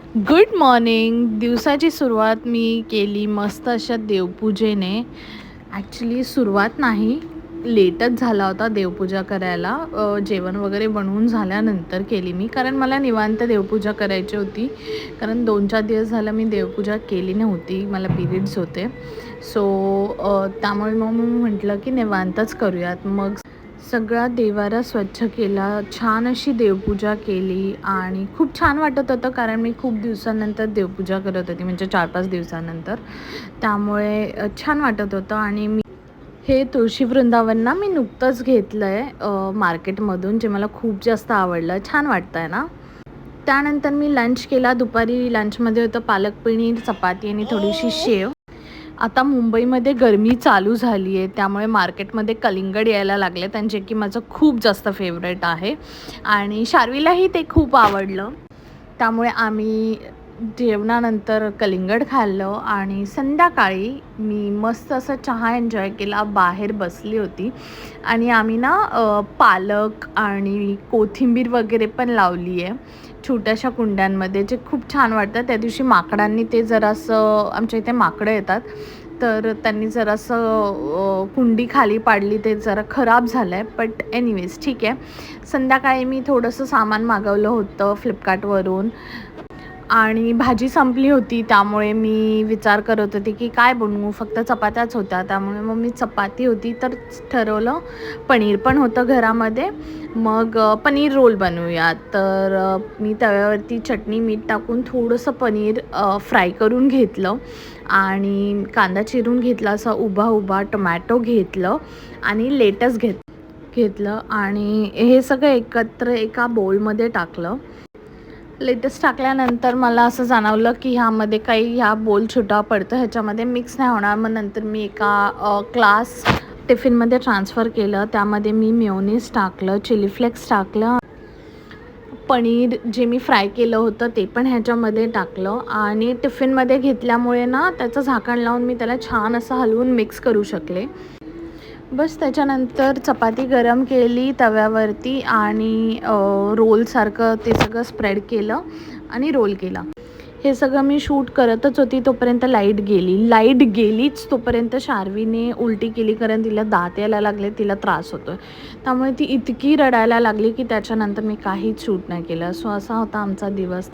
Good morning. दिवसाची सुरुवात मी केली मस्त अशा देवपूजेने. ॲक्च्युली सुरुवात नाही, लेटच झाला होता देवपूजा करायला. जेवण वगैरे बनवून झाल्यानंतर केली मी, कारण मला निवांत देवपूजा करायची होती. कारण 2-4 दिवस झालं मी देवपूजा केली नव्हती, मला पिरियड्स होते. सो त्यामुळे मग मी म्हटलं की निवांतच करूयात. मग सगळा देवारा स्वच्छ केला, छान अशी देवपूजा केली आणि खूप छान वाटत होतं, कारण मी खूप दिवसानंतर देवपूजा करत होती, म्हणजे 4-5 दिवसानंतर. त्यामुळे छान वाटत होतं. आणि मी हे तुळशी वृंदावन ना मी नुकतंच घेतलं आहे मार्केटमधून, जे मला खूप जास्त आवडलं. छान वाटतं आहे ना. त्यानंतर मी लंच केला. दुपारी लंचमध्ये होतं पालक पनीर, चपाती आणि थोडीशी शेव. आता मुंबईमध्ये गरमी चालू झाली आहे, त्यामुळे मार्केटमध्ये कलिंगड यायला लागले, त्यांचे की माझं खूप जास्त फेवरेट आहे आणि शार्वीलाही ते खूप आवडलं. त्यामुळे आम्ही जेवणानंतर कलिंगड खाल्लं आणि संध्याकाळी मी मस्त असं चहा एन्जॉय केला. बाहेर बसली होती आणि आम्ही ना पालक आणि कोथिंबीर वगैरे पण लावली आहे छोट्याशा कुंड्यांमध्ये, जे खूप छान वाटतं. त्या दिवशी माकडांनी ते जरासं, आमच्या इथे माकडं येतात, तर त्यांनी जरासं कुंडी खाली पाडली, ते जरा खराब झालं आहे. बट एनिवेज ठीक आहे. संध्याकाळी मी थोडंसं सामान मागवलं होतं फ्लिपकार्टवरून आणि भाजी संपली होती, त्यामुळे मी विचार करत होते की काय बनवू. फक्त चपात्याच होत्या, त्यामुळे मग मी चपाती होती तर ठरवलं, पनीर पण होतं घरामध्ये, मग पनीर रोल बनवूया. तर मी तव्यावरती चटणी मीठ टाकून थोडंसं पनीर फ्राय करून घेतलं आणि कांदा चिरून घेतला असा उभा उभा, टोमॅटो घेतलं आणि लेटस घेतलं आणि हे सगळं एकत्र एका बोलमध्ये टाकलं. लेटेस्ट टाकल्यानंतर मला असं जाणवलं की ह्यामध्ये काही ह्या बोल छोटा पडतं, ह्याच्यामध्ये मिक्स नाही होणार. मग नंतर मी एका ग्लास टिफिनमध्ये ट्रान्सफर केलं. त्यामध्ये मी मेयोनीज टाकलं, चिली फ्लेक्स टाकलं, पनीर जे मी फ्राय केलं होतं ते पण ह्याच्यामध्ये टाकलं आणि टिफिनमध्ये घेतल्यामुळे ना त्याचं झाकण लावून मी त्याला छान असं हलवून मिक्स करू शकले. बस त्याच्यानंतर चपाती गरम केली तव्यावरती आणि रोलसारखं ते सगळं स्प्रेड केलं आणि रोल केला. हे सगळं मी शूट करतच होती, तोपर्यंत लाईट गेलीच तोपर्यंत शार्वीने उलटी केली, कारण तिला दात यायला लागले, तिला त्रास होतो आहे. त्यामुळे ती इतकी रडायला लागली की त्याच्यानंतर मी काहीच शूट नाही केलं. सो असा होता आमचा दिवस.